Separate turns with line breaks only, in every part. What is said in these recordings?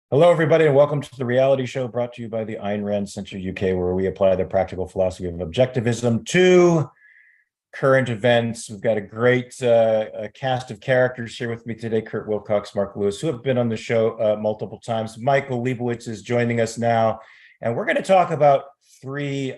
Hello, everybody, and welcome to the reality show brought to you by the Ayn Rand Center UK, where we apply the practical philosophy of objectivism to current events. We've got a great cast of characters here with me today: Kurt Wilcox, Mark Lewis, who have been on the show multiple times. Michael Liebowitz is joining us now, and we're going to talk about three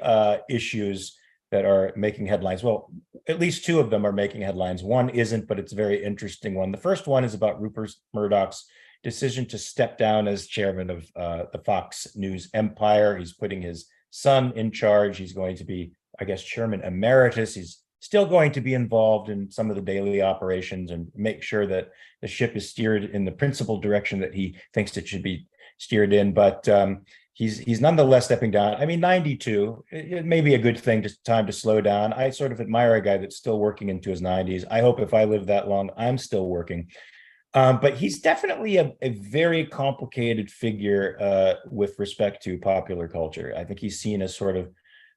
issues that are making headlines. Well, at least two of them are making headlines. One isn't, but it's a very interesting one. The first one is about Rupert Murdoch's decision to step down as chairman of the Fox News empire. He's putting his son in charge. He's going to be, I guess, chairman emeritus. He's still going to be involved in some of the daily operations and make sure that the ship is steered in the principal direction that he thinks it should be steered in. But he's nonetheless stepping down. I mean, 92, it may be a good thing, just time to slow down. I sort of admire a guy that's still working into his 90s. I hope if I live that long, I'm still working. But he's definitely a very complicated figure with respect to popular culture. I think he's seen as sort of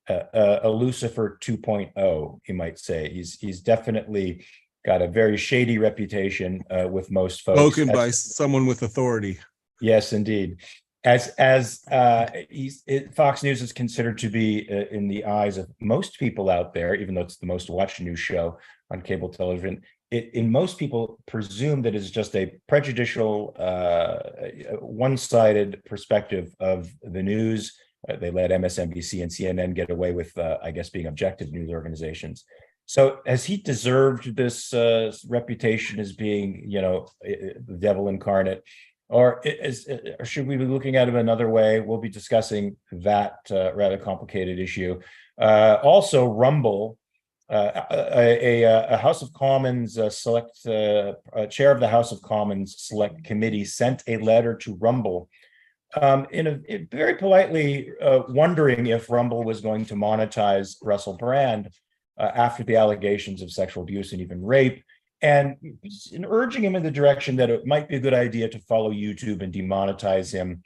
a Lucifer 2.0, you might say. He's definitely got a very shady reputation with most folks.
Spoken by someone with authority.
Yes, indeed. Fox News is considered to be in the eyes of most people out there, even though it's the most watched news show on cable television. In most people presume that it's just a prejudicial, one-sided perspective of the news. They let MSNBC and CNN get away with, I guess, being objective news organizations. So has he deserved this reputation as being, the devil incarnate? Or should we be looking at him another way? We'll be discussing that rather complicated issue. Also, Rumble, a House of Commons select chair of the House of Commons Select Committee sent a letter to Rumble, very politely wondering if Rumble was going to monetize Russell Brand after the allegations of sexual abuse and even rape, and urging him in the direction that it might be a good idea to follow YouTube and demonetize him.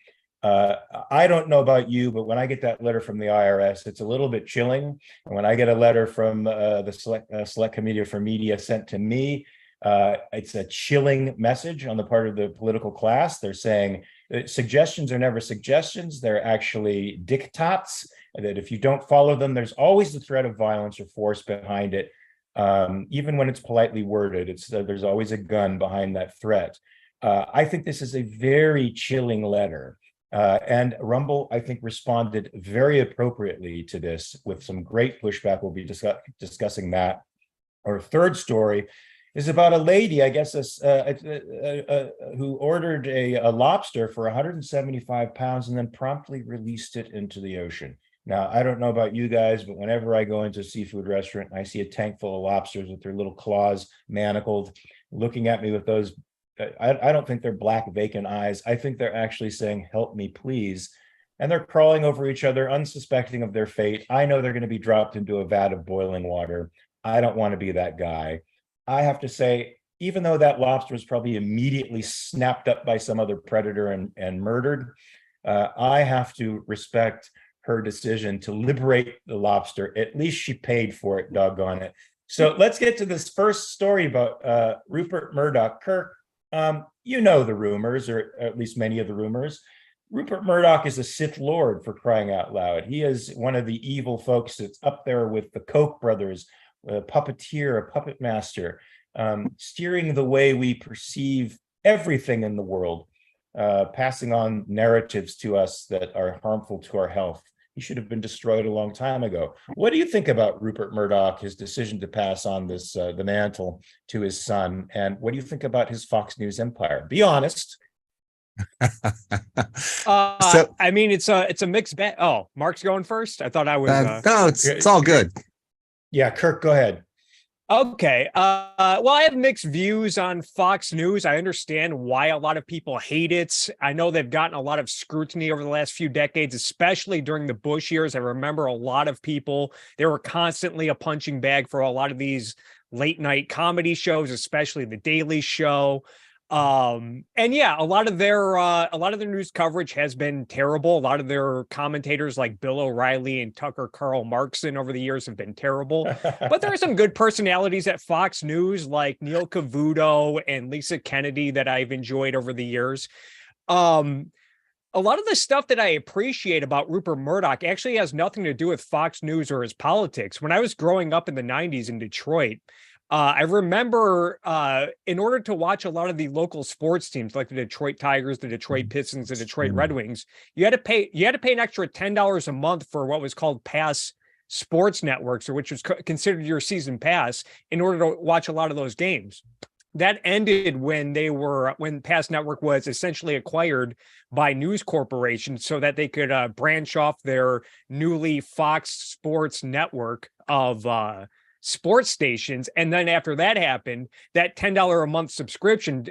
I don't know about you, but when I get that letter from the IRS, it's a little bit chilling. And when I get a letter from the Select Committee for Media sent to me, it's a chilling message on the part of the political class. They're saying suggestions are never suggestions. They're actually diktats, that if you don't follow them, there's always the threat of violence or force behind it. Even when it's politely worded, there's always a gun behind that threat. I think this is a very chilling letter. And Rumble, I think, responded very appropriately to this with some great pushback. We'll be discussing that. Our third story is about a lady, I guess, who ordered a lobster for 175 pounds and then promptly released it into the ocean. Now, I don't know about you guys, but whenever I go into a seafood restaurant, I see a tank full of lobsters with their little claws manacled, looking at me with those. I don't think they're black vacant eyes. I think they're actually saying, "Help me, please." And they're crawling over each other, unsuspecting of their fate. I know they're going to be dropped into a vat of boiling water. I don't want to be that guy. I have to say, even though that lobster was probably immediately snapped up by some other predator and murdered, I have to respect her decision to liberate the lobster. At least she paid for it, doggone it. So let's get to this first story about Rupert Murdoch. Kirk, you know the rumors, or at least many of the rumors. Rupert Murdoch is a Sith Lord, for crying out loud. He is one of the evil folks that's up there with the Koch brothers, a puppeteer, a puppet master, steering the way we perceive everything in the world, passing on narratives to us that are harmful to our health. He should have been destroyed a long time ago. What do you think about Rupert Murdoch, his decision to pass on the mantle to his son? And what do you think about his Fox News empire? Be honest.
I mean, it's a mixed bag. Oh, Mark's going first. I thought I was.
No, it's all good.
Yeah, Kirk, go ahead.
Okay. Well, I have mixed views on Fox News. I understand why a lot of people hate it. I know they've gotten a lot of scrutiny over the last few decades, especially during the Bush years. I remember a lot of people, they were constantly a punching bag for a lot of these late night comedy shows, especially The Daily Show. And yeah, a lot of their news coverage has been terrible. A lot of their commentators like Bill O'Reilly and Tucker Carl Markson over the years have been terrible. But there are some good personalities at Fox News like Neil Cavuto and Lisa Kennedy that I've enjoyed over the years. a lot of the stuff that I appreciate about Rupert Murdoch actually has nothing to do with Fox News or his politics. When I was growing up in the 90s in Detroit, I remember in order to watch a lot of the local sports teams like the Detroit Tigers, the Detroit Pistons, the Detroit Red Wings, you had to pay an extra $10 a month for what was called Pass Sports Networks, or which was considered your season pass, in order to watch a lot of those games. That ended when Pass Network was essentially acquired by News Corporation so that they could branch off their newly Fox Sports network of sports stations. And then after that happened, that $10 a month subscription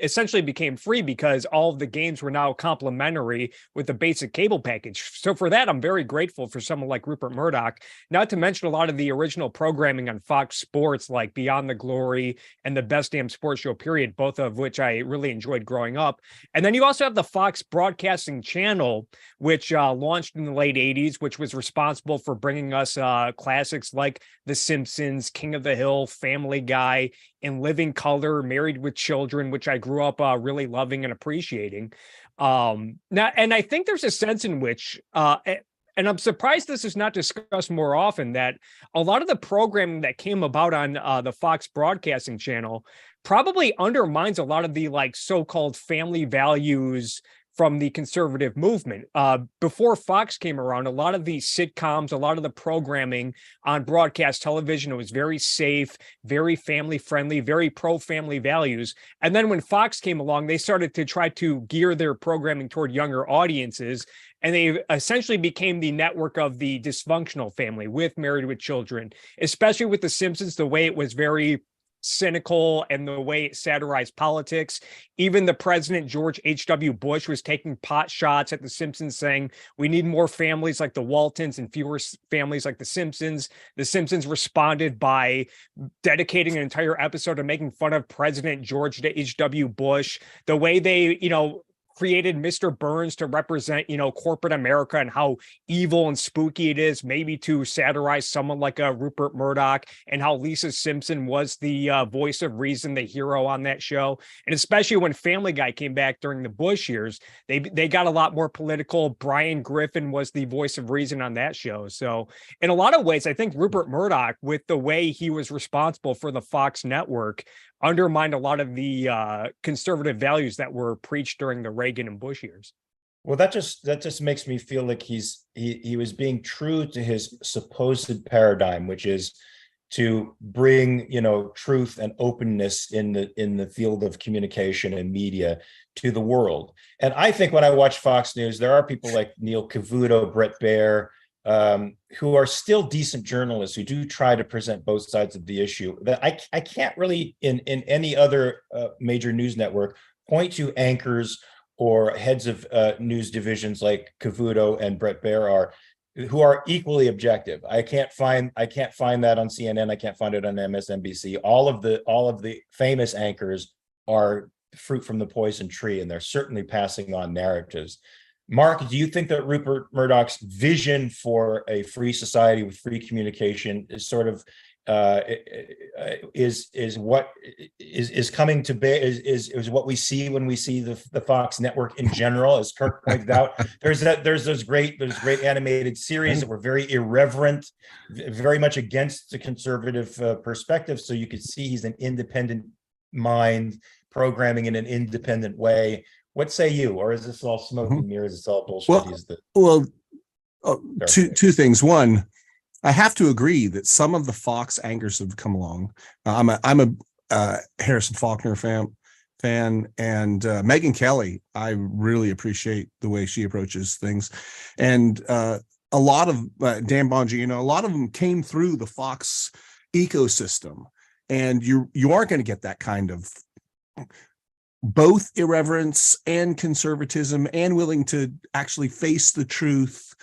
essentially became free because all of the games were now complimentary with the basic cable package. So for that, I'm very grateful for someone like Rupert Murdoch, not to mention a lot of the original programming on Fox Sports, like Beyond the Glory and the Best Damn Sports Show, period, both of which I really enjoyed growing up. And then you also have the Fox Broadcasting Channel, which launched in the late 80s, which was responsible for bringing us classics like The Simpsons, King of the Hill, Family Guy, In Living Color, Married with Children, which I grew up really loving and appreciating. Now, and I think there's a sense in which, and I'm surprised this is not discussed more often, that a lot of the programming that came about on the Fox Broadcasting Channel probably undermines a lot of the like so-called family values from the conservative movement. Before Fox came around, a lot of the sitcoms, a lot of the programming on broadcast television, it was very safe, very family friendly, very pro-family values. And then when Fox came along, they started to try to gear their programming toward younger audiences. And they essentially became the network of the dysfunctional family with Married with Children, especially with The Simpsons, the way it was very cynical and the way it satirized politics. Even the president, George H.W. Bush, was taking pot shots at The Simpsons, saying we need more families like the Waltons and fewer families like The Simpsons. The Simpsons responded by dedicating an entire episode to making fun of President George H.W. Bush, the way they, created Mr. Burns to represent, corporate America and how evil and spooky it is, maybe to satirize someone like Rupert Murdoch, and how Lisa Simpson was the voice of reason, the hero on that show. And especially when Family Guy came back during the Bush years, they got a lot more political. Brian Griffin was the voice of reason on that show. So in a lot of ways, I think Rupert Murdoch, with the way he was responsible for the Fox network, undermined a lot of the conservative values that were preached during the Reagan and Bush years.
Well, that just makes me feel like he was being true to his supposed paradigm, which is to bring, truth and openness in the field of communication and media to the world. And I think when I watch Fox News, there are people like Neil Cavuto, Bret Baier, who are still decent journalists who do try to present both sides of the issue. That I can't really in any other major news network point to anchors or heads of news divisions like Cavuto and Bret Baier are, who are equally objective. I can't find that on CNN. I can't find it on MSNBC. All of the famous anchors are fruit from the poison tree, and they're certainly passing on narratives. Mark, do you think that Rupert Murdoch's vision for a free society with free communication is sort of is what is coming to bear, is what we see when we see the Fox network in general? As Kirk pointed out, there's those great animated series that were very irreverent, very much against the conservative perspective. So you could see he's an independent mind programming in an independent way. What say you? Or is this all smoke and mirrors? It's all bullshit.
Two things. One, I have to agree that some of the Fox anchors have come along. I'm a Harrison Faulkner fan, and Megyn Kelly. I really appreciate the way she approaches things, and a lot of Dan Bongino. A lot of them came through the Fox ecosystem, and you aren't going to get that kind of both irreverence and conservatism and willing to actually face the truth.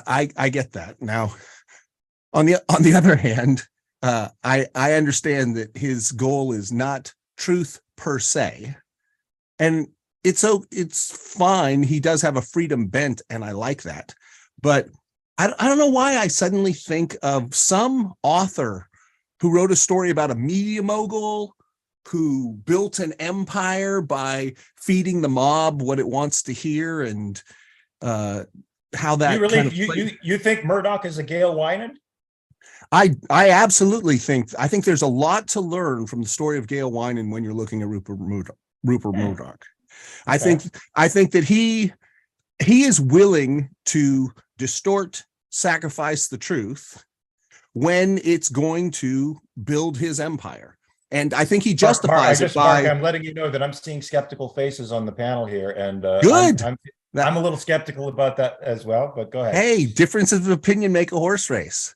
I get that. Now, on the other hand, I understand that his goal is not truth per se, and it's fine. He does have a freedom bent, and I like that. But I don't know why I suddenly think of some author who wrote a story about a media mogul who built an empire by feeding the mob what it wants to hear, and how that
you think Murdoch is a Gail Wyman?
I absolutely think there's a lot to learn from the story of Gail Wyman when you're looking at Rupert Murdoch. I think that he is willing to distort, sacrifice the truth when it's going to build his empire. And I think he justifies it by.
I'm letting you know that I'm seeing skeptical faces on the panel here, and
good.
I'm a little skeptical about that as well. But go ahead.
Hey, differences of opinion make a horse race.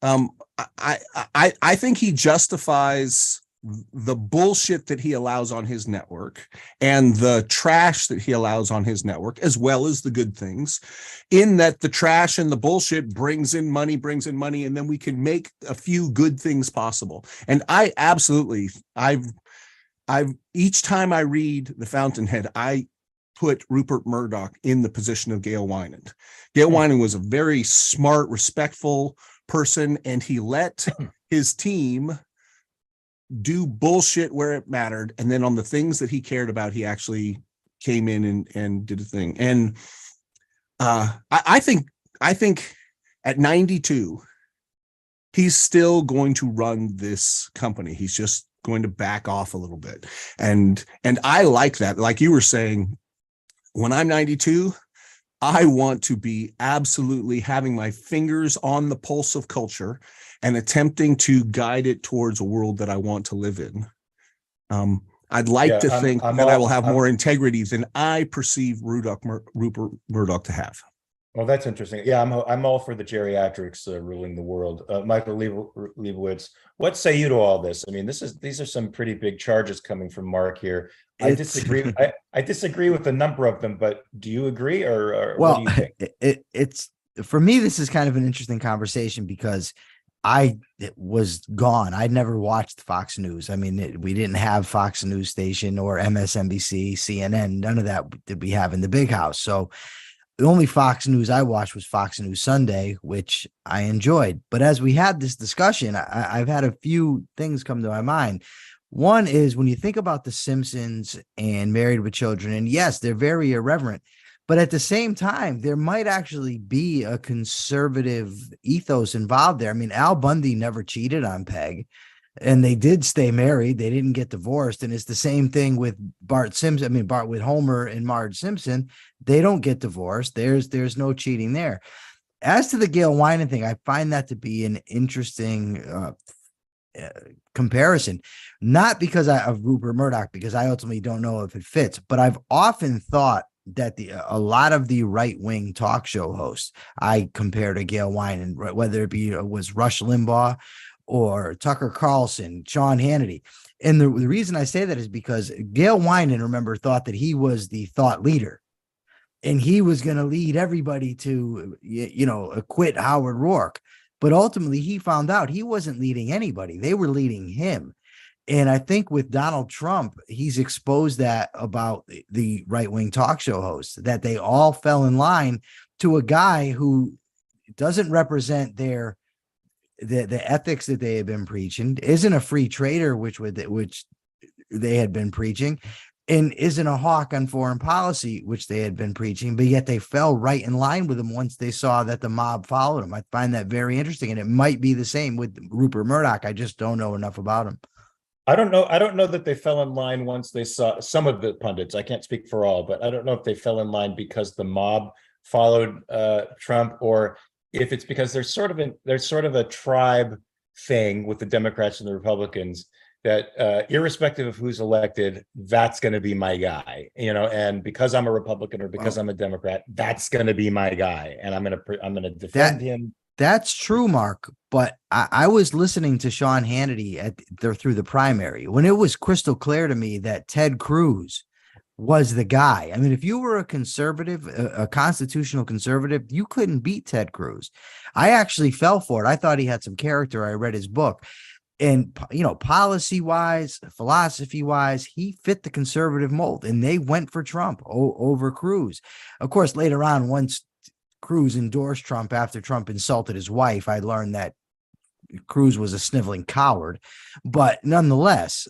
I think he justifies the bullshit that he allows on his network and the trash that he allows on his network, as well as the good things, in that the trash and the bullshit brings in money, and then we can make a few good things possible. And I've each time I read The Fountainhead, I put Rupert Murdoch in the position of Gail Wyman. Gail Wyman was a very smart, respectful person, and he let his team do bullshit where it mattered, and then on the things that he cared about, he actually came in and did a thing. And I think at 92 he's still going to run this company. He's just going to back off a little bit, and I like that. Like you were saying, when I'm 92, I want to be absolutely having my fingers on the pulse of culture and attempting to guide it towards a world that I want to live in. I'd like to think that I will have more integrity than I perceive Rupert Murdoch to have.
Well, that's interesting. Yeah, I'm all for the geriatrics ruling the world. Michael Liebowitz, what say you to all this? I mean, these are some pretty big charges coming from Mark here. I disagree. I disagree with a number of them, but do you agree, or
well,
what do you think?
It's for me, this is kind of an interesting conversation because I was gone. I'd never watched Fox News. I mean, we didn't have Fox News station or MSNBC, CNN. None of that did we have in the big house. So the only Fox News I watched was Fox News Sunday, which I enjoyed. But as we had this discussion, I've had a few things come to my mind. One is when you think about The Simpsons and Married with Children, and yes, they're very irreverent, but at the same time, there might actually be a conservative ethos involved there. I mean, Al Bundy never cheated on Peg, and they did stay married. They didn't get divorced. And it's the same thing with Bart Simpson. I mean, Bart with Homer and Marge Simpson. They don't get divorced. There's no cheating there. As to the Gail Wyman thing, I find that to be an interesting comparison, not because of Rupert Murdoch, because I ultimately don't know if it fits, but I've often thought that a lot of the right-wing talk show hosts I compare to Gail Wyman, whether it was Rush Limbaugh or Tucker Carlson, Sean Hannity. And the reason I say that is because Gail Wyman, remember, thought that he was the thought leader and he was going to lead everybody to, acquit Howard Rourke. But ultimately, he found out he wasn't leading anybody. They were leading him. And I think with Donald Trump, he's exposed that about the right-wing talk show hosts, that they all fell in line to a guy who doesn't represent the ethics that they had been preaching, isn't a free trader, which they had been preaching, and isn't a hawk on foreign policy, which they had been preaching, but yet they fell right in line with him once they saw that the mob followed him. I find that very interesting, and it might be the same with Rupert Murdoch. I just don't know enough about him.
I don't know that they fell in line once they saw some of the pundits. I can't speak for all, but I don't know if they fell in line because the mob followed Trump, or if it's because there's sort of a tribe thing with the Democrats and the Republicans that irrespective of who's elected, that's going to be my guy, and because I'm a Republican or because I'm a Democrat, that's going to be my guy, and I'm going to defend him.
That's true, Mark. But I was listening to Sean Hannity through the primary when it was crystal clear to me that Ted Cruz was the guy. I mean, if you were a conservative, a constitutional conservative, you couldn't beat Ted Cruz. I actually fell for it. I thought he had some character. I read his book. And, policy wise, philosophy wise, he fit the conservative mold, and they went for Trump over Cruz. Of course, later on, once Cruz endorsed Trump after Trump insulted his wife, I learned that Cruz was a sniveling coward. But nonetheless,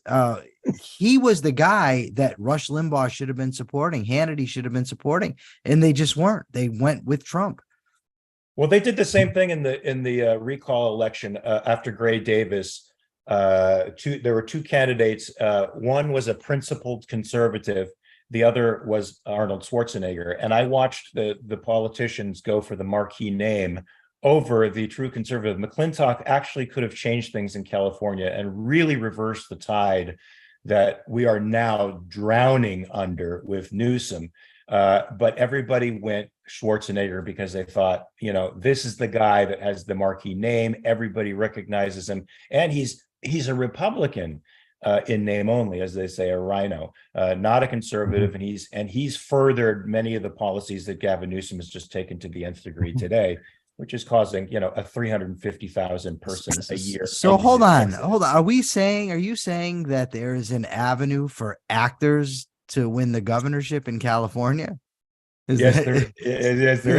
he was the guy that Rush Limbaugh should have been supporting, Hannity should have been supporting, and they just weren't. They went with Trump.
Well, they did the same thing in the recall election after Gray Davis. There were two candidates. One was a principled conservative. The other was Arnold Schwarzenegger. And I watched the politicians go for the marquee name over the true conservative. McClintock actually could have changed things in California and really reversed the tide that we are now drowning under with Newsom. But everybody went Schwarzenegger because they thought, this is the guy that has the marquee name. Everybody recognizes him. And he's a Republican in name only, as they say, a rhino, not a conservative. And he's furthered many of the policies that Gavin Newsom has just taken to the nth degree today, which is causing, a 350,000 person a year.
So hold on. Are you saying that there is an avenue for actors to win the governorship in California?
Yes, there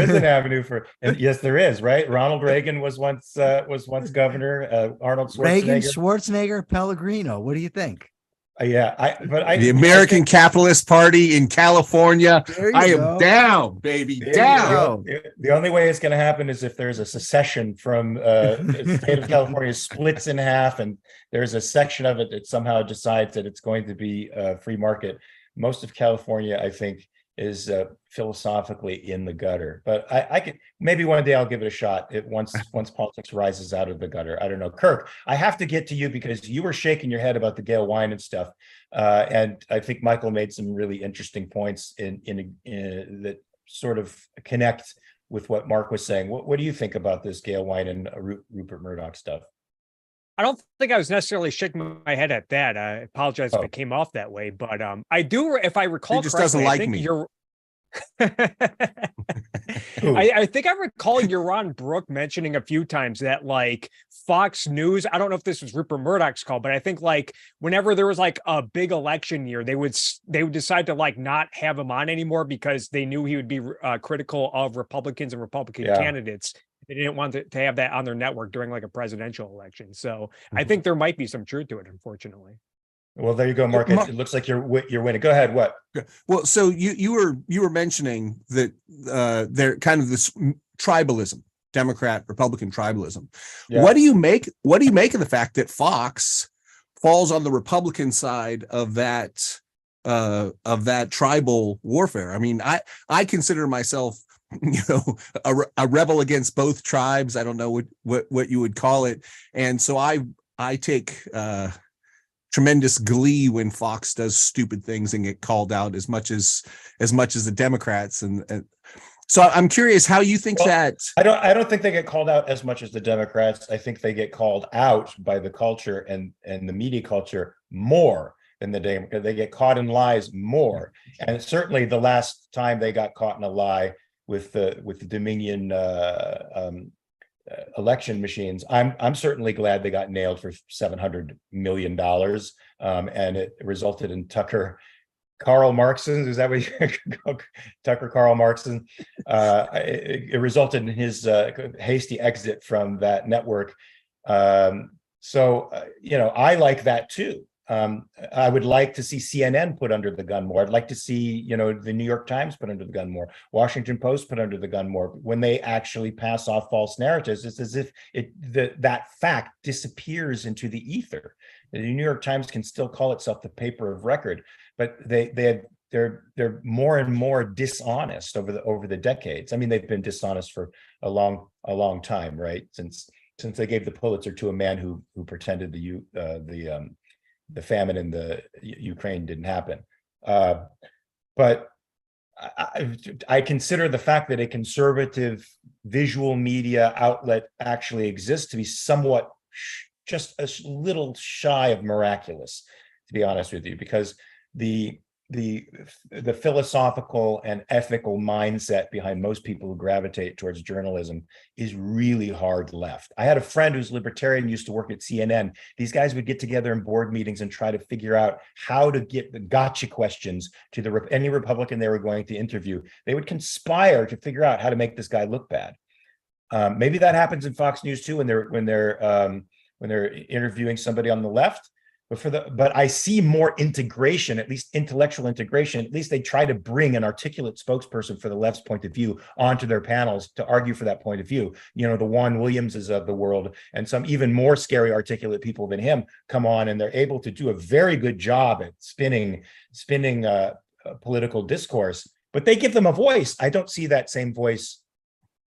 is an avenue for, and yes, there is, right? Ronald Reagan was once governor. Arnold Schwarzenegger.
Reagan, Schwarzenegger, Pellegrino. What do you think?
The
American Capitalist Party in California. I am down, baby, down.
The only way it's going to happen is if there's a secession from the state of California splits in half, and there's a section of it that somehow decides that it's going to be a free market. Most of California, I think, is philosophically in the gutter, but I could maybe one day I'll give it a shot. Once politics rises out of the gutter. I don't know. Kirk, I have to get to you because you were shaking your head about the Gail Wine and stuff, and I think Michael made some really interesting points in that sort of connect with what Mark was saying. What do you think about this Gail Wine and Rupert Murdoch stuff?
I don't think I was necessarily shaking my head at that. I apologize if it came off that way, but I do, if I recall
he just
correctly,
doesn't like
I think
me.
you're. I think I recall Yaron Brook mentioning a few times that like Fox News, I don't know if this was Rupert Murdoch's call, but I think like whenever there was like a big election year, they would decide to like not have him on anymore because they knew he would be critical of Republicans and Republican candidates. They didn't want to have that on their network during like a presidential election. So I think there might be some truth to it, unfortunately.
Well, there you go, Mark. It looks like you're winning. Go ahead. What?
Well, so you were mentioning that they're kind of this tribalism, Democrat Republican tribalism. Yeah. What do you make of the fact that Fox falls on the Republican side of that tribal warfare? I mean, I consider myself, a rebel against both tribes. I don't know what you would call it, and so I take tremendous glee when Fox does stupid things and get called out as much as the Democrats, and so I'm curious how you think that.
I don't think they get called out as much as the Democrats. I think they get called out by the culture and the media culture more than the Democrats. They get caught in lies more, and certainly the last time they got caught in a lie with the Dominion election machines, I'm certainly glad they got nailed for $700 million, and it resulted in Tucker Carlson. Is that what you Tucker Carlson? It resulted in his hasty exit from that network. So I like that too. I would like to see CNN put under the gun more. I'd like to see, the New York Times put under the gun more, Washington Post put under the gun more. When they actually pass off false narratives, it's as if that fact disappears into the ether. The New York Times can still call itself the paper of record, but they're more and more dishonest over the decades. I mean, they've been dishonest for a long time, right? Since they gave the Pulitzer to a man who pretended the famine in the Ukraine didn't happen. But I consider the fact that a conservative visual media outlet actually exists to be somewhat just a little shy of miraculous, to be honest with you, because the philosophical and ethical mindset behind most people who gravitate towards journalism is really hard left. I had a friend who's libertarian, used to work at CNN. These guys would get together in board meetings and try to figure out how to get the gotcha questions to any Republican they were going to interview. They would conspire to figure out how to make this guy look bad. Maybe that happens in Fox News too, when they're interviewing somebody on the left. but I see more integration, at least intellectual integration. At least they try to bring an articulate spokesperson for the left's point of view onto their panels to argue for that point of view. You know, the Juan Williamses of the world and some even more scary articulate people than him come on, and they're able to do a very good job at spinning political discourse. But they give them a voice. I don't see that same voice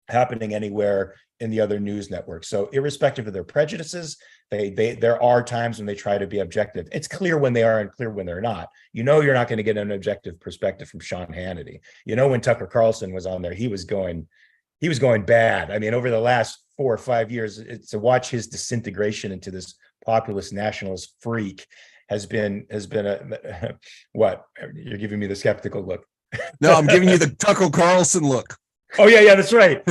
happening anywhere in the other news networks. So irrespective of their prejudices, there are times when they try to be objective. It's clear when they are and clear when they're not. You know, you're not going to get an objective perspective from Sean Hannity. You know, when Tucker Carlson was on there, he was going bad. I mean, over the last 4 or 5 years, to watch his disintegration into this populist nationalist freak has been a what? You're giving me the skeptical look.
No, I'm giving you the Tucker Carlson look.
Oh yeah, that's right.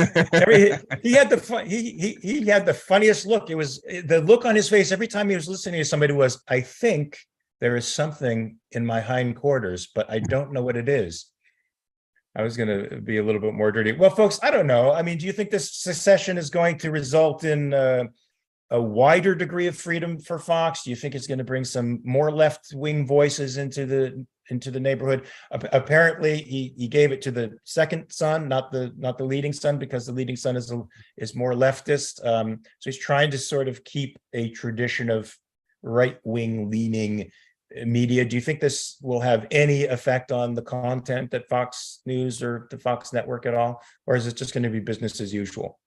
He had the funniest look. It was the look on his face every time he was listening to somebody was, I think there is something in my hindquarters, but I don't know what it is. I was going to be a little bit more dirty. Well, folks, I don't know. I mean, do you think this secession is going to result in a wider degree of freedom for Fox? Do you think it's going to bring some more left-wing voices into the neighborhood? Apparently, he gave it to the second son, not the leading son, because the leading son is more leftist. So he's trying to sort of keep a tradition of right-wing leaning media. Do you think this will have any effect on the content at Fox News or the Fox network at all, or is it just going to be business as usual?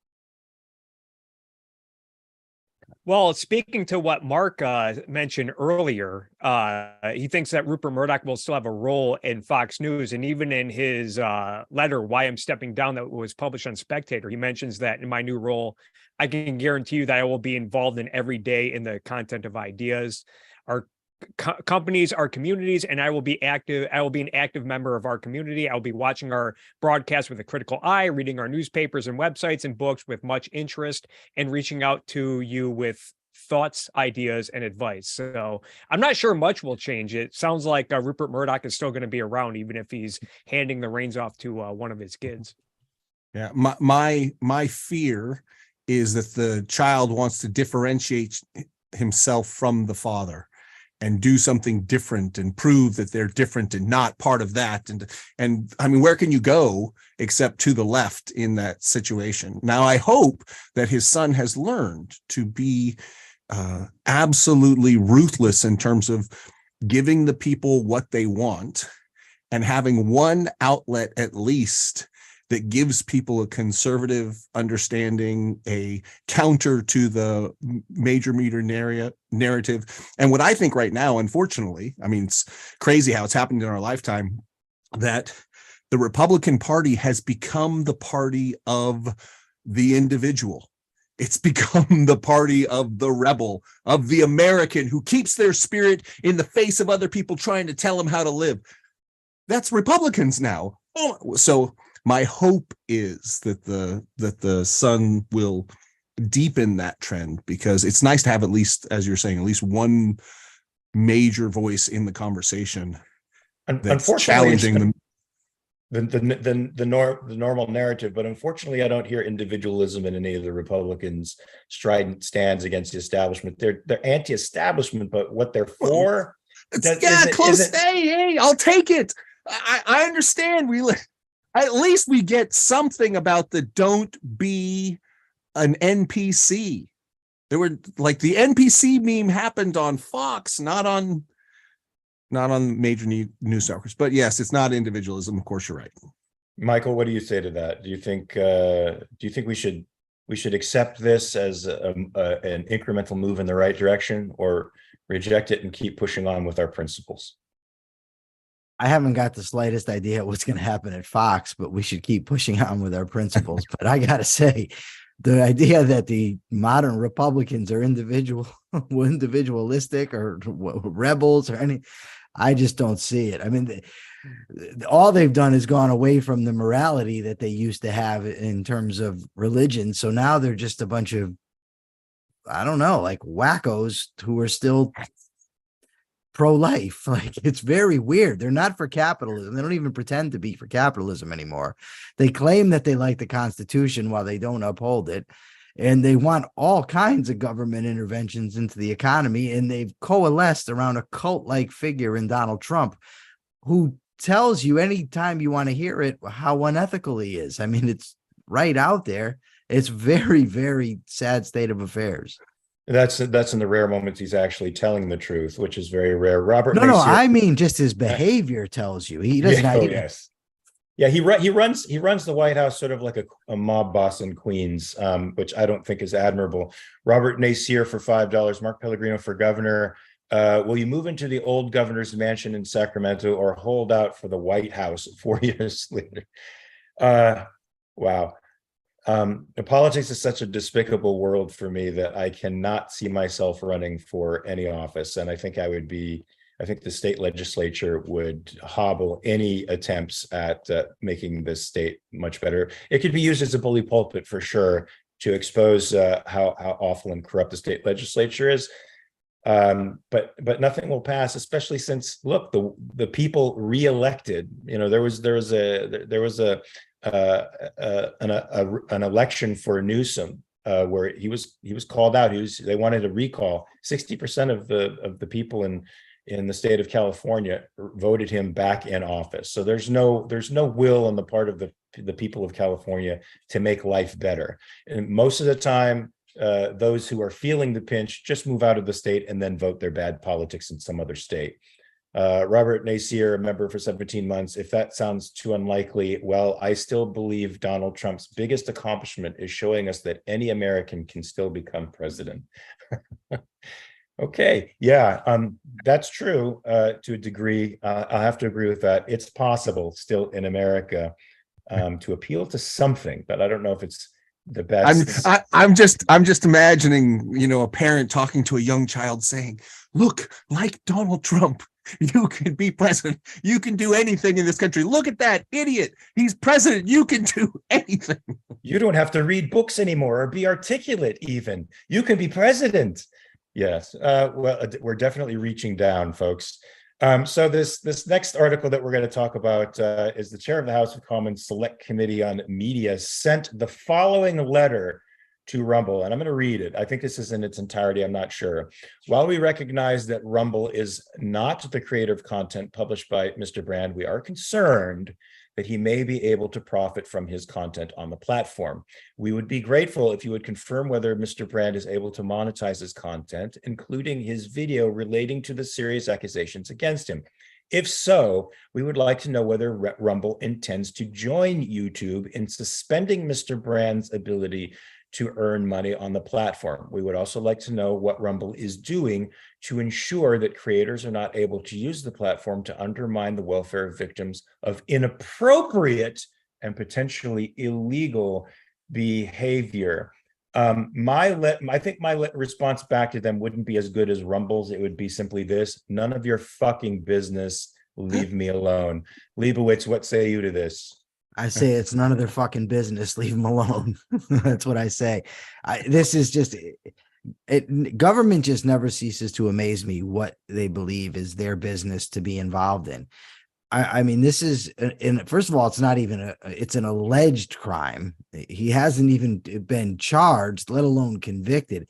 Well, speaking to what Mark mentioned earlier, he thinks that Rupert Murdoch will still have a role in Fox News. And even in his letter, Why I'm Stepping Down, that was published on Spectator, he mentions that in my new role, I can guarantee you that I will be involved in every day in the content of ideas, our companies, our communities, and I will be active. I will be an active member of our community. I'll be watching our broadcast with a critical eye, reading our newspapers and websites and books with much interest, and reaching out to you with thoughts, ideas, and advice. So I'm not sure much will change. It sounds like Rupert Murdoch is still going to be around, even if he's handing the reins off to one of his kids.
Yeah, my fear is that the child wants to differentiate himself from the father and do something different and prove that they're different and not part of that. And I mean, where can you go except to the left in that situation? Now, I hope that his son has learned to be absolutely ruthless in terms of giving the people what they want and having one outlet at least that gives people a conservative understanding, a counter to the major media narrative. And what I think right now, unfortunately, I mean, it's crazy how it's happened in our lifetime, that the Republican Party has become the party of the individual. It's become the party of the rebel, of the American who keeps their spirit in the face of other people trying to tell them how to live. That's Republicans now. Oh, so my hope is that the son will deepen that trend, because it's nice to have, at least, as you're saying, at least one major voice in the conversation that's challenging
the normal narrative. But unfortunately, I don't hear individualism in any of the Republicans' strident stands against the establishment. They're anti-establishment, but what they're for,
hey, I'll take it. I understand. At least we get something about the don't be an NPC. There were, like, the NPC meme happened on Fox, not on major news networks. But yes, it's not individualism. Of course, you're right.
Michael, what do you say to that? Do you think we should accept this as an incremental move in the right direction, or reject it and keep pushing on with our principles?
I haven't got the slightest idea what's going to happen at Fox, but we should keep pushing on with our principles. But I got to say, the idea that the modern Republicans are individualistic or rebels or any, I just don't see it. I mean, all they've done is gone away from the morality that they used to have in terms of religion. So now they're just a bunch of, I don't know, like wackos who are still pro-life. Like, it's very weird. They're not for capitalism. They don't even pretend to be for capitalism anymore. They claim that they like the Constitution while they don't uphold it. and they want all kinds of government interventions into the economy. And they've coalesced around a cult-like figure in Donald Trump, who tells you anytime you want to hear it how unethical he is. I mean, it's right out there. It's very, very sad state of affairs.
That's in the rare moments he's actually telling the truth, which is very rare. Robert
No, I mean just his behavior tells you he doesn't.
Yeah, yes. Yeah, he runs the White House sort of like a mob boss in Queens, which I don't think is admirable. Robert Nacier for $5, Mark Pellegrino for governor. Will you move into the old governor's mansion in Sacramento or hold out for the White House 4 years later? Wow. Politics is such a despicable world for me that I cannot see myself running for any office. And I think I think the state legislature would hobble any attempts at making this state much better. It could be used as a bully pulpit for sure to expose how awful and corrupt the state legislature is. But nothing will pass, especially since, look, the people reelected. You know, there was an election for Newsom where he was called out. They wanted a recall. 60% of the people in the state of California voted him back in office. So there's no will on the part of the people of California to make life better. And most of the time, those who are feeling the pinch just move out of the state and then vote their bad politics in some other state. Robert Nacier, a member for 17 months. If that sounds too unlikely, well, I still believe Donald Trump's biggest accomplishment is showing us that any American can still become president. Okay, yeah, that's true to a degree. I'll have to agree with that. It's possible still in America to appeal to something, but I don't know if it's the best.
I'm just imagining, you know, a parent talking to a young child saying, "Look, like Donald Trump, you can be president. You can do anything in this country. Look at that idiot. He's president. You can do anything.
You don't have to read books anymore or be articulate even. You can be president." Yes. Well, we're definitely reaching down, folks. So this next article that we're going to talk about is the chair of the House of Commons Select Committee on Media sent the following letter to Rumble, and I'm going to read it. I think this is in its entirety. I'm not sure. While we recognize that Rumble is not the creator of content published by Mr. Brand, we are concerned that he may be able to profit from his content on the platform. We would be grateful if you would confirm whether Mr. Brand is able to monetize his content, including his video relating to the serious accusations against him. If so, we would like to know whether Rumble intends to join YouTube in suspending Mr. Brand's ability to earn money on the platform. We would also like to know what Rumble is doing to ensure that creators are not able to use the platform to undermine the welfare of victims of inappropriate and potentially illegal behavior. I think my response back to them wouldn't be as good as Rumble's. It would be simply this: none of your fucking business. Leave me alone. Liebowitz, what say you to this?
I say it's none of their fucking business. Leave them alone. That's what I say. This is just it. Government just never ceases to amaze me what they believe is their business to be involved in. I mean, this is, and first of all, it's not even it's an alleged crime. He hasn't even been charged, let alone convicted.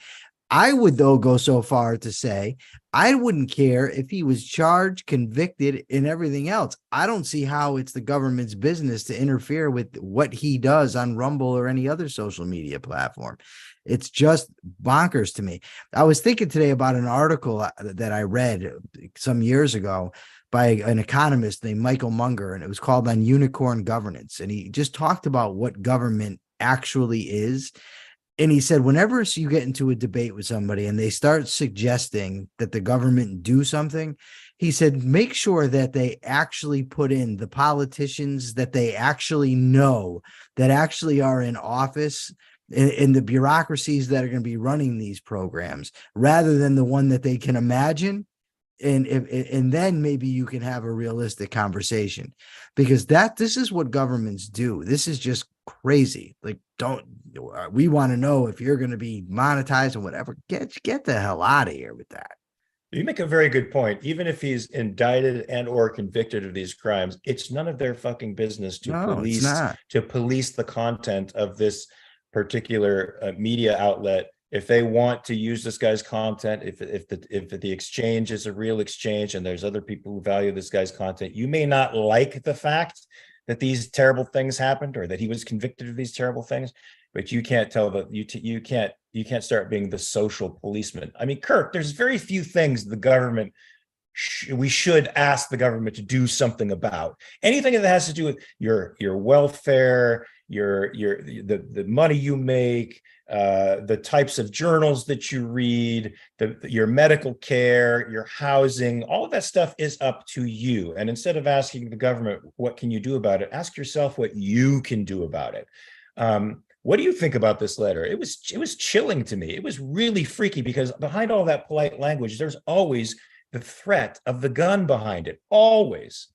I would, though, go so far to say I wouldn't care if he was charged, convicted, and everything else. I don't see how it's the government's business to interfere with what he does on Rumble or any other social media platform. It's just bonkers to me. I was thinking today about an article that I read some years ago by an economist named Michael Munger, and it was called On Unicorn Governance. And he just talked about what government actually is. And he said, whenever you get into a debate with somebody and they start suggesting that the government do something, he said, make sure that they actually put in the politicians that they actually know, that actually are in office, in the bureaucracies that are going to be running these programs, rather than the one that they can imagine. And then maybe you can have a realistic conversation, because this is what governments do. This is just crazy. Like, we want to know if you're going to be monetized or whatever. Get the hell out of here with that.
You make a very good point. Even if he's indicted and or convicted of these crimes, it's none of their fucking business to police the content of this particular media outlet, if they want to use this guy's content, if the exchange is a real exchange and there's other people who value this guy's content, you may not like the fact that these terrible things happened or that he was convicted of these terrible things, but you can't tell that you can't start being the social policeman. I mean, Kirk, there's very few things the government we should ask the government to do something about. Anything that has to do with your welfare, the money you make, the types of journals that you read, your medical care, your housing, all of that stuff is up to you. And instead of asking the government, what can you do about it? Ask yourself what you can do about it. What do you think about this letter? It was chilling to me. It was really freaky because behind all that polite language, there's always the threat of the gun behind it, always.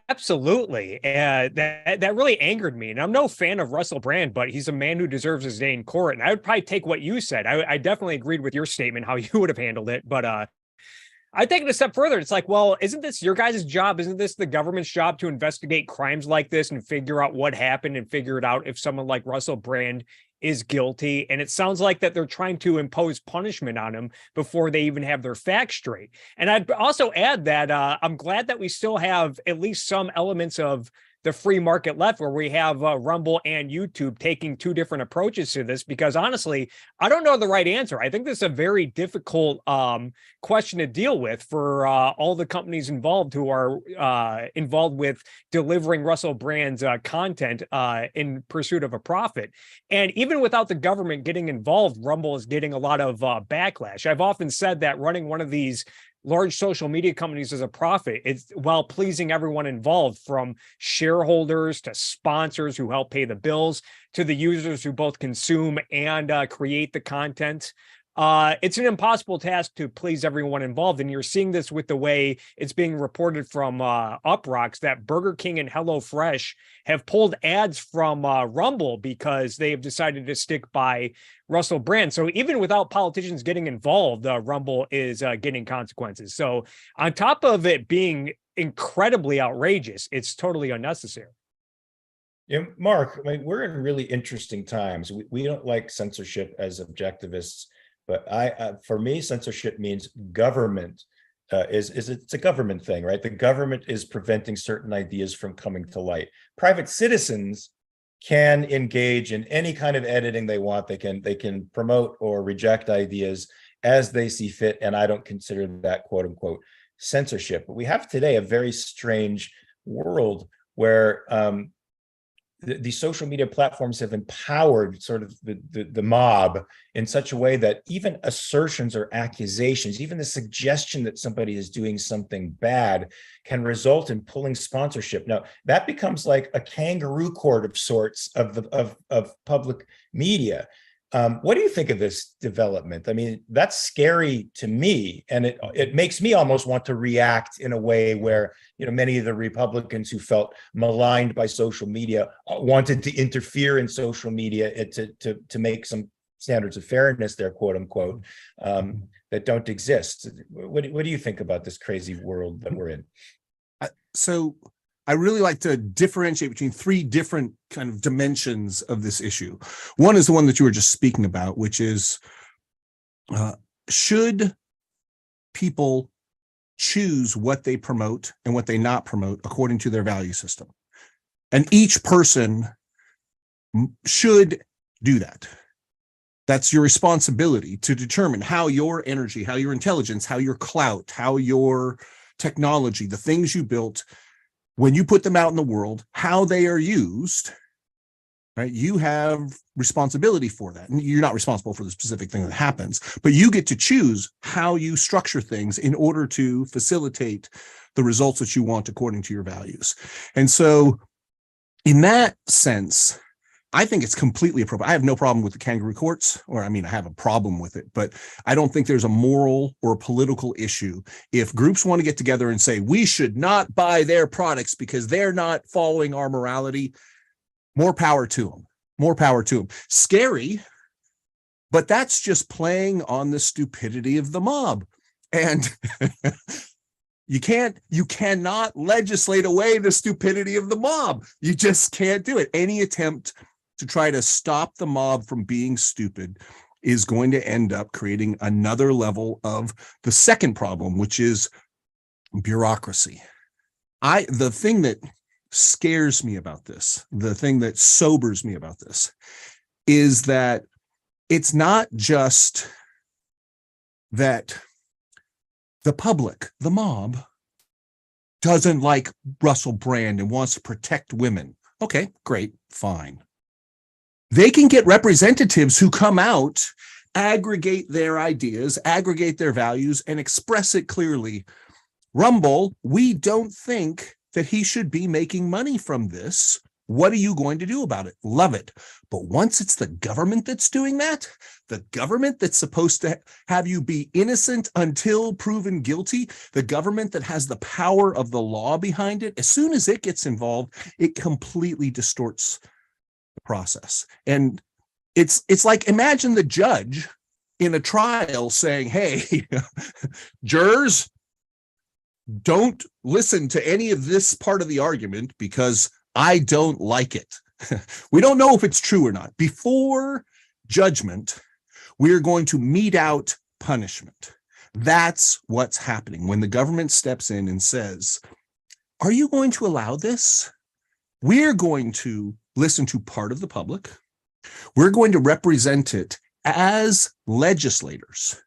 Absolutely. That really angered me. And I'm no fan of Russell Brand, but he's a man who deserves his day in court. And I would probably take what you said. I definitely agreed with your statement, how you would have handled it. But I take it a step further. It's like, well, isn't this your guys' job? Isn't this the government's job to investigate crimes like this and figure out what happened and figure it out if someone like Russell Brand is guilty? And it sounds like that they're trying to impose punishment on him before they even have their facts straight. And I'd also add that I'm glad that we still have at least some elements of the free market left, where we have Rumble and YouTube taking two different approaches to this, because honestly, I don't know the right answer. I think this is a very difficult question to deal with for all the companies involved who are involved with delivering Russell Brand's content in pursuit of a profit. And even without the government getting involved, Rumble is getting a lot of backlash. I've often said that running one of these large social media companies as a profit, it's while pleasing everyone involved, from shareholders to sponsors who help pay the bills to the users who both consume and create the content. It's an impossible task to please everyone involved. And you're seeing this with the way it's being reported from Uproxx that Burger King and HelloFresh have pulled ads from Rumble because they have decided to stick by Russell Brand. So even without politicians getting involved, Rumble is getting consequences. So on top of it being incredibly outrageous, it's totally unnecessary.
Yeah, Mark, I mean, we're in really interesting times. We don't like censorship as objectivists. But for me, censorship means government it's a government thing, right? The government is preventing certain ideas from coming to light. Private citizens can engage in any kind of editing they want. They can promote or reject ideas as they see fit, and I don't consider that quote unquote censorship. But we have today a very strange world where the social media platforms have empowered sort of the mob in such a way that even assertions or accusations, even the suggestion that somebody is doing something bad, can result in pulling sponsorship. Now, that becomes like a kangaroo court of sorts of public media. What do you think of this development? I mean, that's scary to me, and it makes me almost want to react in a way where, you know, many of the Republicans who felt maligned by social media wanted to interfere in social media to make some standards of fairness there, quote unquote, that don't exist. What do you think about this crazy world that we're in?
So I really like to differentiate between three different kind of dimensions of this issue. One is the one that you were just speaking about, which is, should people choose what they promote and what they not promote according to their value system? And each person should do that. That's your responsibility to determine how your energy, how your intelligence, how your clout, how your technology, the things you built, when you put them out in the world, how they are used, right? You have responsibility for that. And you're not responsible for the specific thing that happens, but you get to choose how you structure things in order to facilitate the results that you want according to your values. And so in that sense, I think it's completely appropriate. I have no problem with the kangaroo courts, or I mean, I have a problem with it, but I don't think there's a moral or a political issue. If groups want to get together and say, we should not buy their products because they're not following our morality, more power to them, more power to them. Scary, but that's just playing on the stupidity of the mob. And you cannot legislate away the stupidity of the mob. You just can't do it. Any attempt to try to stop the mob from being stupid is going to end up creating another level of the second problem, which is bureaucracy. The thing that scares me about this, the thing that sobers me about this, is that it's not just that the public, the mob, doesn't like Russell Brand and wants to protect women. Okay, great, fine. They can get representatives who come out, aggregate their ideas, aggregate their values, and express it clearly. Rumble, we don't think that he should be making money from this. What are you going to do about it? Love it. But once it's the government that's doing that, the government that's supposed to have you be innocent until proven guilty, the government that has the power of the law behind it, as soon as it gets involved, it completely distorts the process. And it's like, imagine the judge in a trial saying, hey, jurors, don't listen to any of this part of the argument because I don't like it. We don't know if it's true or not. Before judgment, we're going to mete out punishment. That's what's happening when the government steps in and says, are you going to allow this? We're going to listen to part of the public. We're going to represent it as legislators.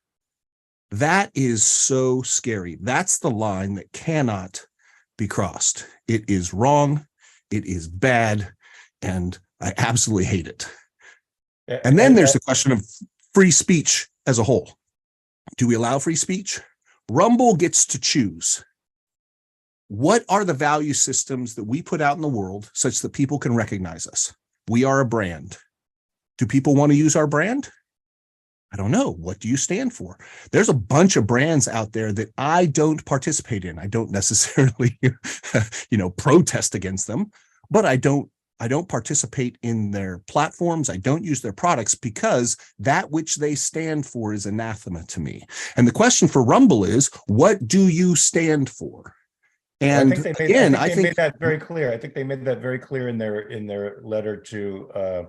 That is so scary. That's the line that cannot be crossed. It is wrong. It is bad. And I absolutely hate it. And then there's the question of free speech as a whole. Do we allow free speech? Rumble gets to choose. What are the value systems that we put out in the world such that people can recognize us? We are a brand. Do people want to use our brand? I don't know. What do you stand for? There's a bunch of brands out there that I don't participate in. I don't necessarily, protest against them, but I don't participate in their platforms. I don't use their products because that which they stand for is anathema to me. And the question for Rumble is, what do you stand for? And
I think they made that very clear. I think they made that very clear in their letter to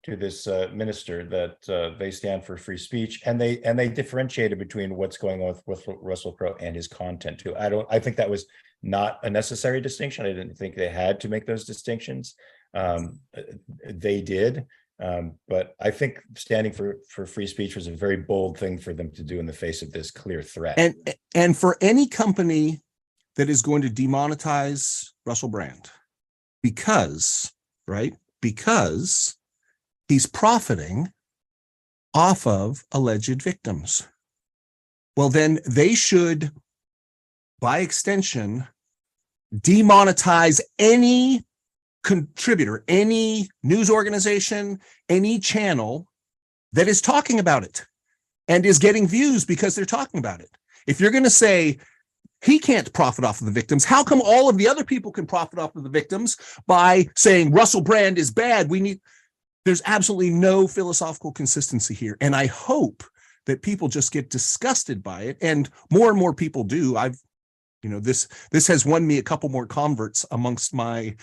this minister that they stand for free speech, and they differentiated between what's going on with Russell Crowe and his content too. I think that was not a necessary distinction. I didn't think they had to make those distinctions. They did, but I think standing for free speech was a very bold thing for them to do in the face of this clear threat.
And for any company that is going to demonetize Russell Brand because he's profiting off of alleged victims, well, then they should, by extension, demonetize any contributor, any news organization, any channel that is talking about it and is getting views because they're talking about it. If you're going to say he can't profit off of the victims, how come all of the other people can profit off of the victims by saying Russell Brand is bad? There's absolutely no philosophical consistency here. And I hope that people just get disgusted by it. And more people do. This has won me a couple more converts amongst my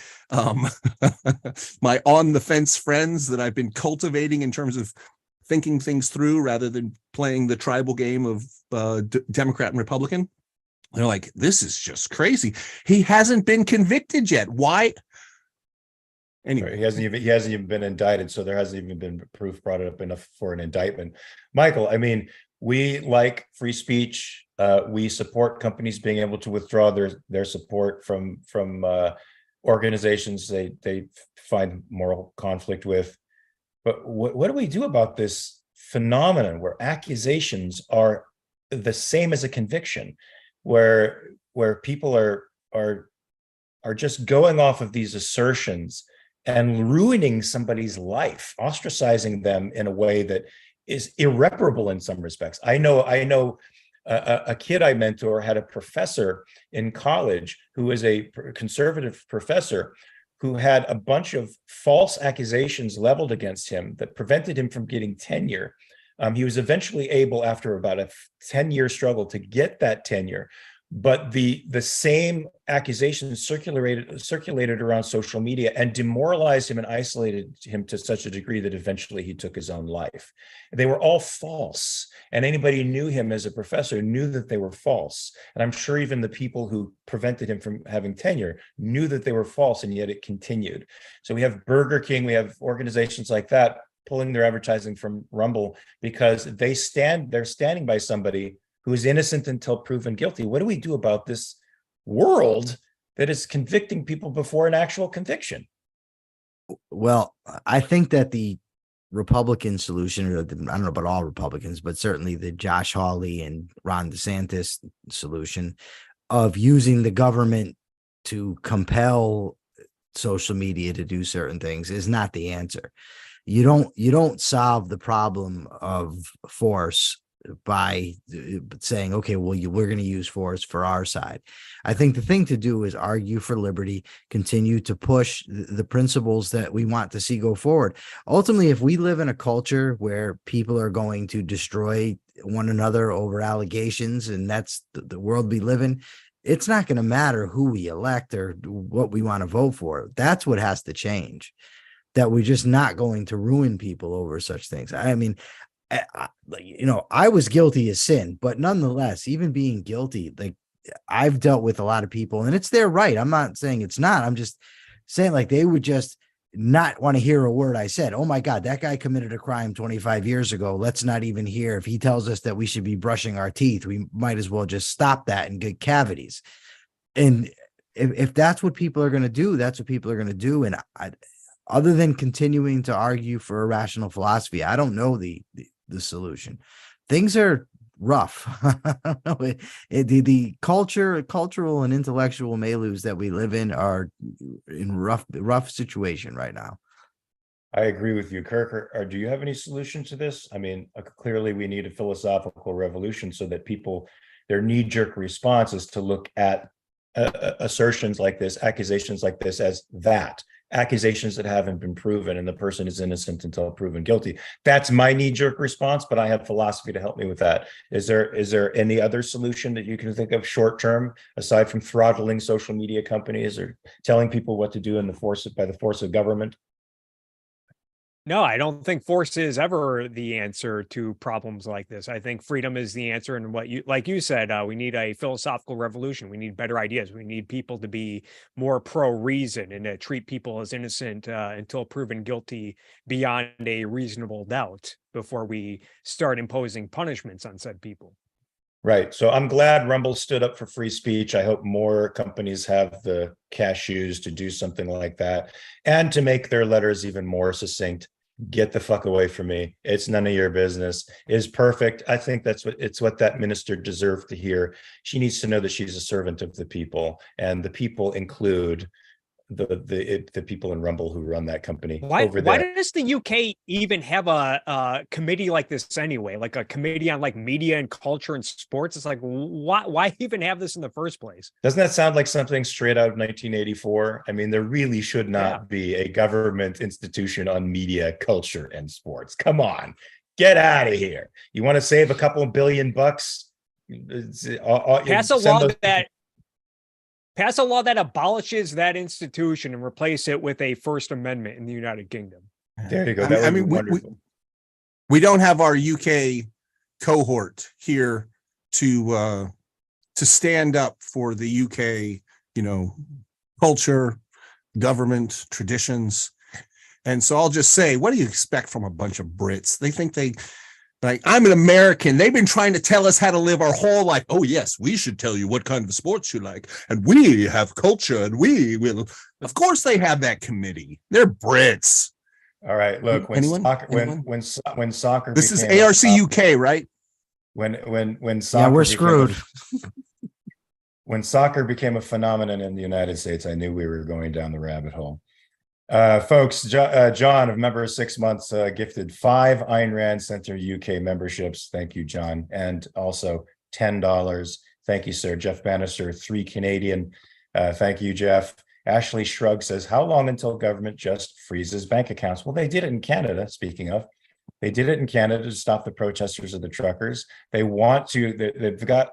my on the fence friends that I've been cultivating in terms of thinking things through rather than playing the tribal game of Democrat and Republican. They're like, this is just crazy. He hasn't been convicted yet. Why? Anyway,
he hasn't even been indicted, so there hasn't even been proof brought up enough for an indictment. Michael, I mean, we like free speech. We support companies being able to withdraw their support from organizations they find moral conflict with. But what do we do about this phenomenon where accusations are the same as a conviction, where people are just going off of these assertions and ruining somebody's life, ostracizing them in a way that is irreparable in some respects? I know a kid I mentor had a professor in college who was a conservative professor who had a bunch of false accusations leveled against him that prevented him from getting tenure. He was eventually able, after about a 10-year struggle, to get that tenure. but the same accusations circulated around social media and demoralized him and isolated him to such a degree that eventually he took his own life. They were all false, and anybody who knew him as a professor knew that they were false. And I'm sure even the people who prevented him from having tenure knew that they were false, and yet it continued. So we have Burger King, we have organizations like that pulling their advertising from Rumble because they're standing by somebody who is innocent until proven guilty. What do we do about this world that is convicting people before an actual conviction?
Well, I think that the Republican solution, or I don't know about all Republicans, but certainly the Josh Hawley and Ron DeSantis solution of using the government to compel social media to do certain things is not the answer. You don't solve the problem of force by saying, okay, well, we're going to use force for our side. I think the thing to do is argue for liberty, continue to push the principles that we want to see go forward. Ultimately, if we live in a culture where people are going to destroy one another over allegations, and that's the world we live in, it's not going to matter who we elect or what we want to vote for. That's what has to change, that we're just not going to ruin people over such things. I mean, I was guilty of sin, but nonetheless, even being guilty, like I've dealt with a lot of people, and it's their right. I'm not saying it's not. I'm just saying, like, they would just not want to hear a word I said. Oh my God, that guy committed a crime 25 years ago. Let's not even hear. If he tells us that we should be brushing our teeth, we might as well just stop that and get cavities. And if that's what people are going to do, that's what people are going to do. And other than continuing to argue for a rational philosophy, I don't know the solution. Things are rough. I don't know. The cultural and intellectual milieus that we live in are in rough situation right now.
I agree with you, Kirk. Or do you have any solution to this? I mean, clearly we need a philosophical revolution so that people, their knee-jerk response is to look at assertions like this, accusations like this, as accusations that haven't been proven, and the person is innocent until proven guilty. That's my knee-jerk response, but I have philosophy to help me with that. Is there any other solution that you can think of short-term, aside from throttling social media companies or telling people what to do by the force of government?
No, I don't think force is ever the answer to problems like this. I think freedom is the answer. And like you said, we need a philosophical revolution. We need better ideas. We need people to be more pro-reason and to treat people as innocent until proven guilty beyond a reasonable doubt before we start imposing punishments on said people.
Right. So I'm glad Rumble stood up for free speech. I hope more companies have the cashews to do something like that and to make their letters even more succinct. Get the fuck away from me. It's none of your business is perfect. I think that's what that minister deserved to hear. She needs to know that she's a servant of the people, and the people include the people in Rumble who run that company over there.
Why does the UK even have a committee like this anyway? Like a committee on like media and culture and sports? It's like, why even have this in the first place?
Doesn't that sound like something straight out of 1984? I mean, there really should not be a government institution on media, culture, and sports. Come on, get out of here. You want to save a couple of $1 billion?
Pass a law that abolishes that institution and replace it with a First Amendment in the United Kingdom.
There you go.
I mean, we don't have our UK cohort here to stand up for the UK, culture, government, traditions. And so I'll just say, what do you expect from a bunch of Brits? They think like, I'm an American. They've been trying to tell us how to live our whole life. Oh, yes, we should tell you what kind of sports you like. And we have culture, and we will. Of course, they have that committee. They're Brits.
All right. Look, when soccer.
This is ARCUK, right?
When soccer.
Yeah, we're screwed.
When soccer became a phenomenon in the United States, I knew we were going down the rabbit hole. Folks, John of Member of 6 Months gifted 5 Ayn Rand Center UK memberships. Thank you, John. And also $10. Thank you, sir. Jeff Bannister, 3 Canadian. Thank you, Jeff. Ashley Shrug says, how long until government just freezes bank accounts? Well, they did it in Canada, speaking of. They did it in Canada to stop the protesters of the truckers. They want to, they've got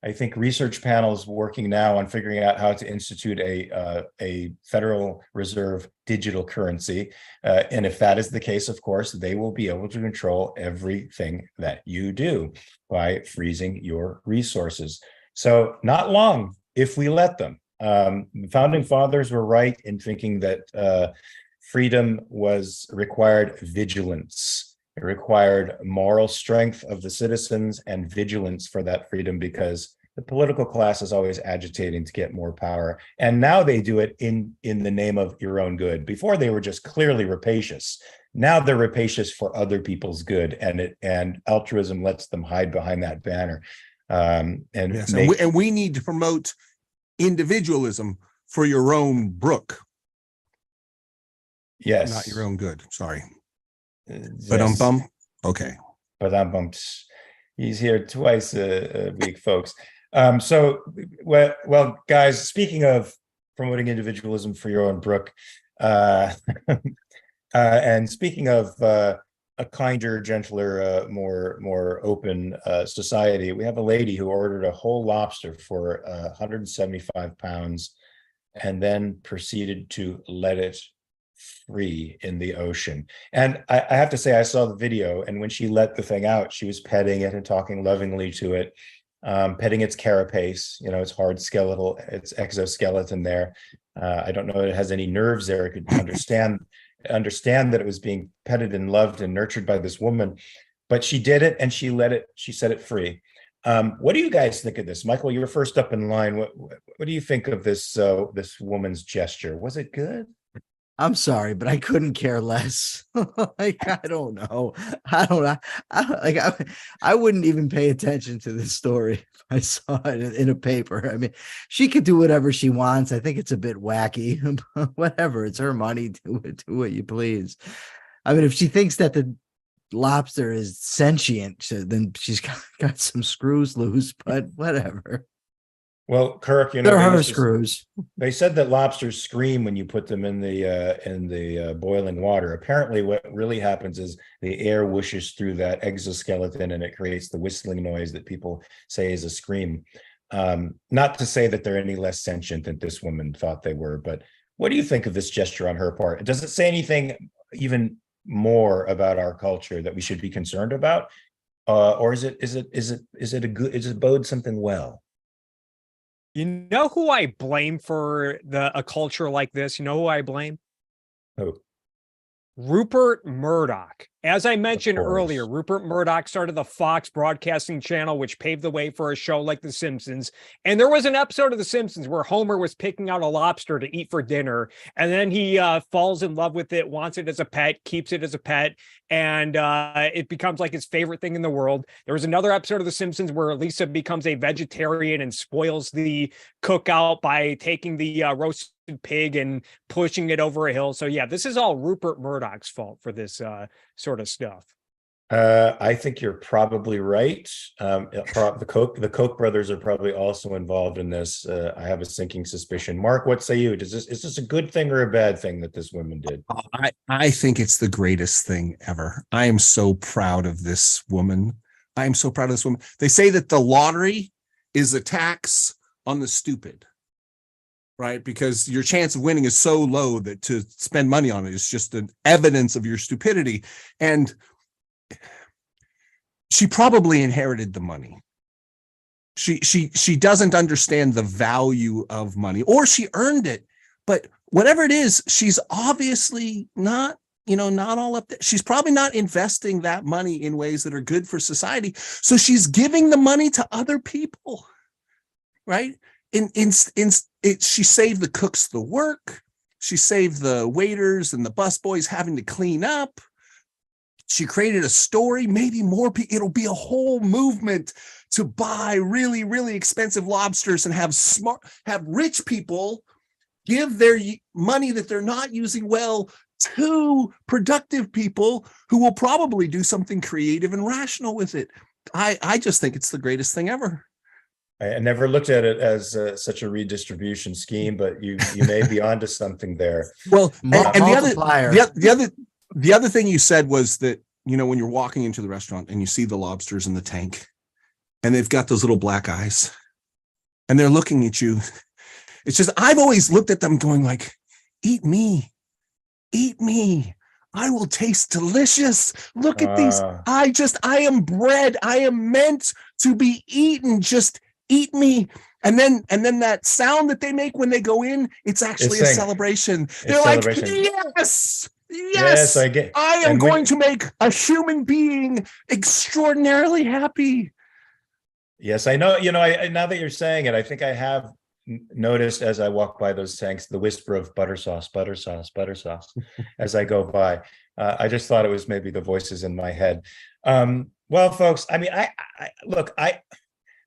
I think research panels working now on figuring out how to institute a Federal Reserve digital currency. And if that is the case, of course, they will be able to control everything that you do by freezing your resources. So not long if we let them. The founding fathers were right in thinking that freedom required vigilance. It required moral strength of the citizens and vigilance for that freedom, because the political class is always agitating to get more power. And now they do it in the name of your own good. Before, they were just clearly rapacious. Now they're rapacious for other people's good, and altruism lets them hide behind that banner.
Yes, and we need to promote individualism for your own brook.
Yes,
not your own good. Sorry.
But
okay.
But he's here twice a week, folks. So, well, guys. Speaking of promoting individualism for your own brook, and speaking of a kinder, gentler, more open society, we have a lady who ordered a whole lobster for 175 pounds, and then proceeded to let it free in the ocean. And I have to say, I saw the video, and when she let the thing out, she was petting it and talking lovingly to it, petting its carapace, its hard skeletal, its exoskeleton there. I don't know if it has any nerves there. It could understand that it was being petted and loved and nurtured by this woman, but she did it, and she set it free. What do you guys think of this? Michael, you're first up in line. What do you think of this woman's gesture? Was it good?
I'm sorry, but I couldn't care less. I don't know. I wouldn't even pay attention to this story if I saw it in a paper. I mean, she could do whatever she wants. I think it's a bit wacky. Whatever, it's her money. Do what you please. I mean, if she thinks that the lobster is sentient, then she's got some screws loose. But whatever.
Well, Kirk,
they're her screws.
They said that lobsters scream when you put them in the boiling water. Apparently, what really happens is the air whooshes through that exoskeleton, and it creates the whistling noise that people say is a scream. Not to say that they're any less sentient than this woman thought they were, but what do you think of this gesture on her part? Does it say anything even more about our culture that we should be concerned about, or is it bode something well?
You know who I blame for a culture like this? You know who I blame?
Who?
Rupert Murdoch. As I mentioned earlier, Rupert Murdoch started the Fox broadcasting channel, which paved the way for a show like The Simpsons. And there was an episode of The Simpsons where Homer was picking out a lobster to eat for dinner. And then he falls in love with it, wants it as a pet, keeps it as a pet. And it becomes like his favorite thing in the world. There was another episode of The Simpsons where Lisa becomes a vegetarian and spoils the cookout by taking the roasted pig and pushing it over a hill. So yeah, this is all Rupert Murdoch's fault for this sort of stuff.
I think you're probably right. The Koch brothers are probably also involved in this. I have a sinking suspicion. Mark, what say you? Is this a good thing or a bad thing that this woman did?
I think it's the greatest thing ever. I am so proud of this woman. I am so proud of this woman. They say that the lottery is a tax on the stupid, right? Because your chance of winning is so low that to spend money on it is just an evidence of your stupidity. And she probably inherited the money. She doesn't understand the value of money, or she earned it. But whatever it is, she's obviously not all up there. She's probably not investing that money in ways that are good for society. So she's giving the money to other people, right? She saved the cooks the work. She saved the waiters and the busboys having to clean up. She created a story, maybe more people. It'll be a whole movement to buy really, really expensive lobsters and have rich people give their money that they're not using well to productive people who will probably do something creative and rational with it. I just think it's the greatest thing ever.
I never looked at it as such a redistribution scheme, but you may be onto something there.
Well, and the other thing you said was that, when you're walking into the restaurant and you see the lobsters in the tank and they've got those little black eyes, and they're looking at you. It's just, I've always looked at them going like, eat me, eat me. I will taste delicious. Look at these. I am bread. I am meant to be eaten. Just eat me. And then that sound that they make when they go in, it's actually a celebration. They're like, yes, yes, I am going to make a human being extraordinarily happy.
Yes, I know. Now that you're saying it, I think I have noticed as I walk by those tanks, the whisper of butter sauce, butter sauce, butter sauce as I go by. I just thought it was maybe the voices in my head. Well, folks, I mean,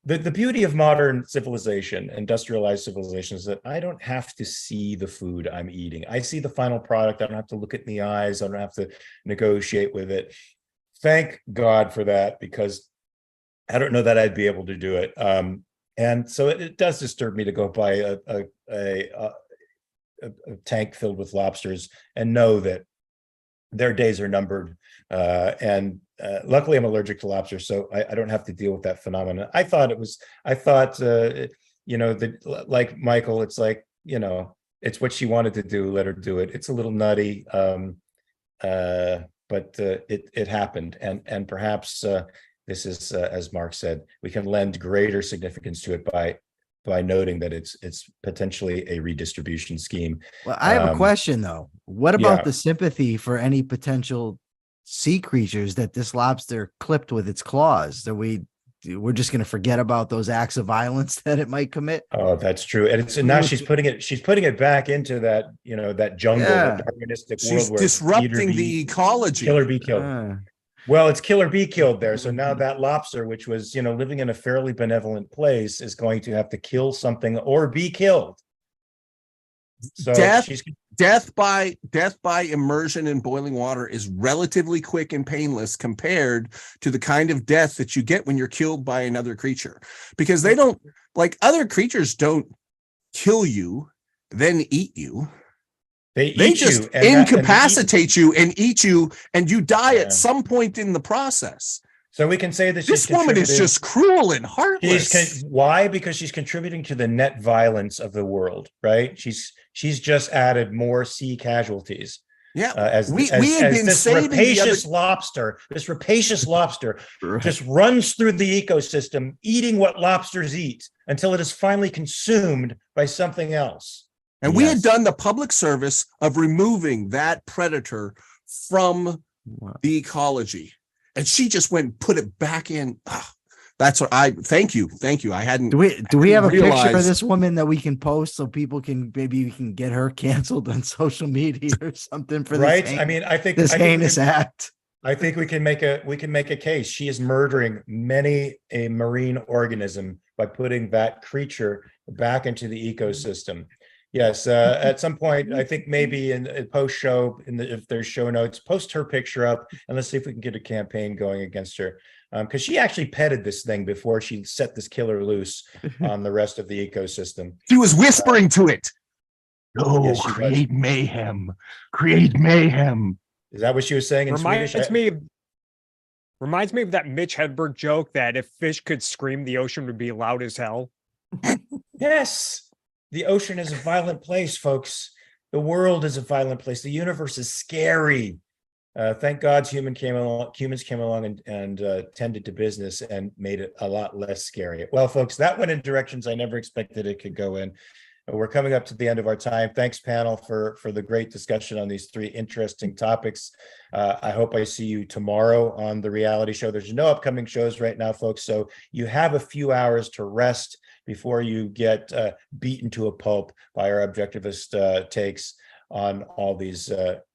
the beauty of modern civilization, industrialized civilization, is that I don't have to see the food I'm eating. I see the final product. I don't have to look it in the eyes. I don't have to negotiate with it. Thank God for that, because I don't know that I'd be able to do it. And so it does disturb me to go by a tank filled with lobsters and know that their days are numbered. Luckily, I'm allergic to lobster, so I don't have to deal with that phenomenon. I thought, like Michael, it's like, it's what she wanted to do. Let her do it. It's a little nutty, but it happened, and perhaps. This is, as Mark said, we can lend greater significance to it by noting that it's potentially a redistribution scheme.
Well, I have a question though. What about the sympathy for any potential sea creatures that this lobster clipped with its claws? We're just going to forget about those acts of violence that it might commit.
Oh, that's true. And now she's putting it back into that, that jungle, that Darwinistic world.
She's disrupting the ecology.
Kill or be killed. Well, it's kill or be killed there. So now that lobster, which was, living in a fairly benevolent place, is going to have to kill something or be killed. So
death by immersion in boiling water is relatively quick and painless compared to the kind of death that you get when you're killed by another creature, because they don't, like, other creatures don't kill you, then eat you. They just incapacitate you and eat you, and you die at some point in the process.
So we can say that
this woman is just cruel and heartless.
Why? Because she's contributing to the net violence of the world, right? She's just added more sea casualties.
Yeah,
as this rapacious lobster just runs through the ecosystem, eating what lobsters eat until it is finally consumed by something else.
And we had done the public service of removing that predator from the ecology. And she just went and put it back in. That's what thank you. I hadn't.
Do we have a picture of this woman that we can post so people maybe we can get her canceled on social media or something for this?
Right. I mean, I think
this heinous act.
I think we can make a case. She is murdering many a marine organism by putting that creature back into the ecosystem. Yes, at some point, I think maybe in a post-show, if there's show notes, post her picture up, and let's see if we can get a campaign going against her. Because she actually petted this thing before she set this killer loose on the rest of the ecosystem.
She was whispering to it. Create mayhem. Create mayhem.
Is that what she was saying in Swedish?
Reminds me of that Mitch Hedberg joke that if fish could scream, the ocean would be loud as hell.
Yes. The ocean is a violent place, folks. The world is a violent place. The universe is scary. Thank God humans came along and tended to business and made it a lot less scary. Well, folks, that went in directions I never expected it could go in. We're coming up to the end of our time. Thanks, panel, for the great discussion on these three interesting topics. I hope I see you tomorrow on the reality show. There's no upcoming shows right now, folks, so you have a few hours to rest before you get beaten to a pulp by our objectivist takes on all these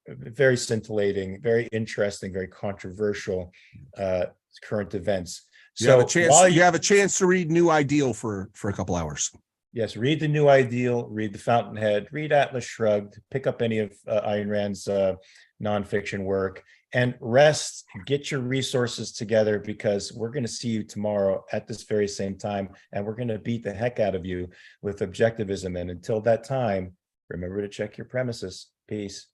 very scintillating, very interesting, very controversial current events.
You have a chance to read New Ideal for a couple hours.
Yes, read the New Ideal, read The Fountainhead, read Atlas Shrugged, pick up any of Ayn Rand's nonfiction work, and rest, get your resources together, because we're going to see you tomorrow at this very same time, and we're going to beat the heck out of you with objectivism. And until that time, remember to check your premises. Peace.